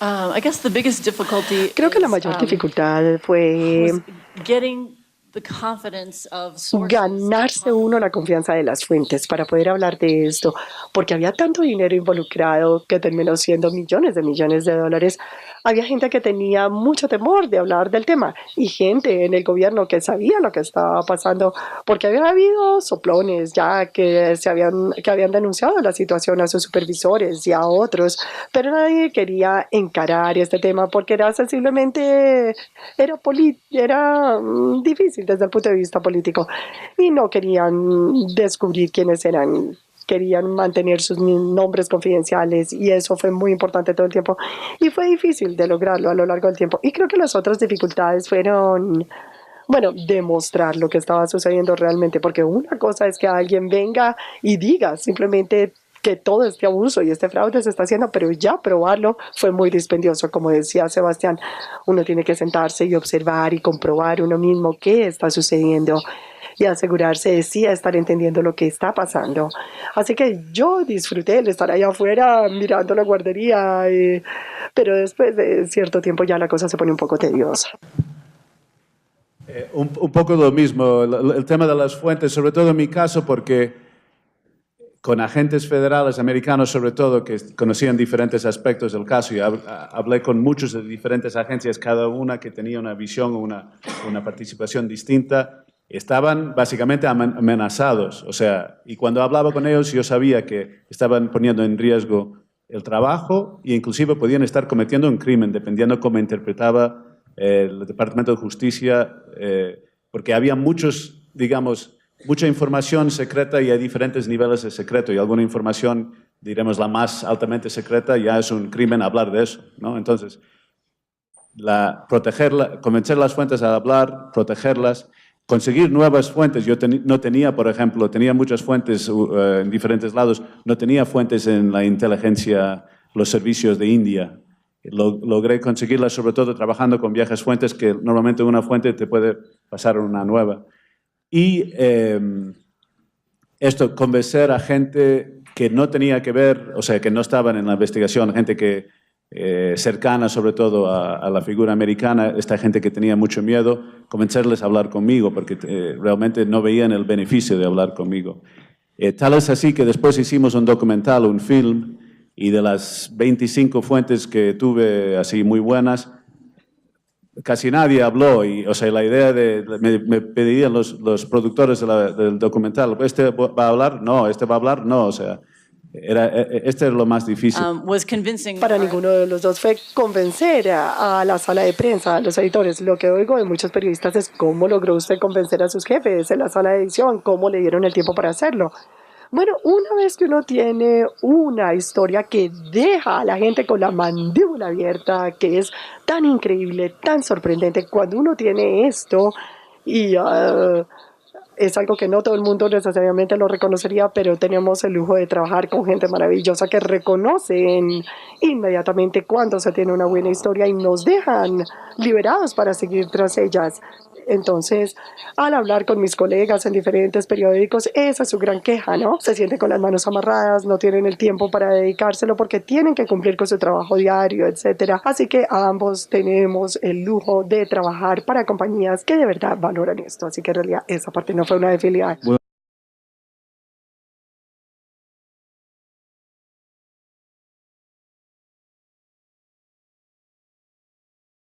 I guess the biggest difficulty Creo que la is mayor dificultad fue was getting the confidence of sources to ganarse talk uno about. la confianza de las fuentes para poder hablar de esto, porque había tanto dinero involucrado que terminó siendo millones de dólares. Había gente que tenía mucho temor de hablar del tema y gente en el gobierno que sabía lo que estaba pasando, porque había habido soplones ya que habían denunciado la situación a sus supervisores y a otros, pero nadie quería encarar este tema porque era sensiblemente era difícil desde el punto de vista político y no querían descubrir quiénes eran. Querían mantener sus nombres confidenciales y eso fue muy importante todo el tiempo y fue difícil de lograrlo a lo largo del tiempo. Y creo que las otras dificultades fueron, bueno, demostrar lo que estaba sucediendo realmente, porque una cosa es que alguien venga y diga simplemente que todo este abuso y este fraude se está haciendo, pero ya probarlo fue muy dispendioso. Como decía Sebastián, uno tiene que sentarse y observar y comprobar uno mismo qué está sucediendo y asegurarse de sí estar entendiendo lo que está pasando. Así que yo disfruté el estar allá afuera mirando la guardería, pero después de cierto tiempo ya la cosa se pone un poco tediosa. Un poco lo mismo, el tema de las fuentes, sobre todo en mi caso, porque con agentes federales americanos, sobre todo, que conocían diferentes aspectos del caso, y hablé con muchos de diferentes agencias, cada una que tenía una visión o una participación distinta, estaban básicamente amenazados. O sea, y cuando hablaba con ellos, yo sabía que estaban poniendo en riesgo el trabajo e inclusive podían estar cometiendo un crimen, dependiendo cómo interpretaba el Departamento de Justicia, porque había muchos, digamos, mucha información secreta y hay diferentes niveles de secreto y alguna información, diremos, la más altamente secreta, ya es un crimen hablar de eso, ¿no? Entonces, convencer las fuentes a hablar, protegerlas, conseguir nuevas fuentes. Yo no tenía, por ejemplo, tenía muchas fuentes en diferentes lados, no tenía fuentes en la inteligencia, los servicios de India. Logré conseguirlas sobre todo trabajando con viejas fuentes que normalmente una fuente te puede pasar una nueva. Y esto, convencer a gente que no tenía que ver, o sea, que no estaban en la investigación, gente que cercana sobre todo a la figura americana, esta gente que tenía mucho miedo, convencerles a hablar conmigo, porque realmente no veían el beneficio de hablar conmigo. Tal es así que después hicimos un documental, un film, y de las 25 fuentes que tuve así muy buenas, casi nadie habló, y, o sea, la idea me pedirían los productores del documental, ¿este va a hablar? No, ¿este va a hablar? No, o sea, este es lo más difícil. Was convincing Para ninguno de los dos fue convencer a la sala de prensa, a los editores. Lo que oigo de muchos periodistas es cómo logró usted convencer a sus jefes en la sala de edición, cómo le dieron el tiempo para hacerlo. Bueno, una vez que uno tiene una historia que deja a la gente con la mandíbula abierta, que es tan increíble, tan sorprendente, cuando uno tiene esto y es algo que no todo el mundo necesariamente lo reconocería, pero tenemos el lujo de trabajar con gente maravillosa que reconocen inmediatamente cuando se tiene una buena historia y nos dejan liberados para seguir tras ellas. Entonces, al hablar con mis colegas en diferentes periódicos, esa es su gran queja, ¿no? Se sienten con las manos amarradas, no tienen el tiempo para dedicárselo porque tienen que cumplir con su trabajo diario, etcétera. Así que ambos tenemos el lujo de trabajar para compañías que de verdad valoran esto. Así que en realidad esa parte no fue una debilidad.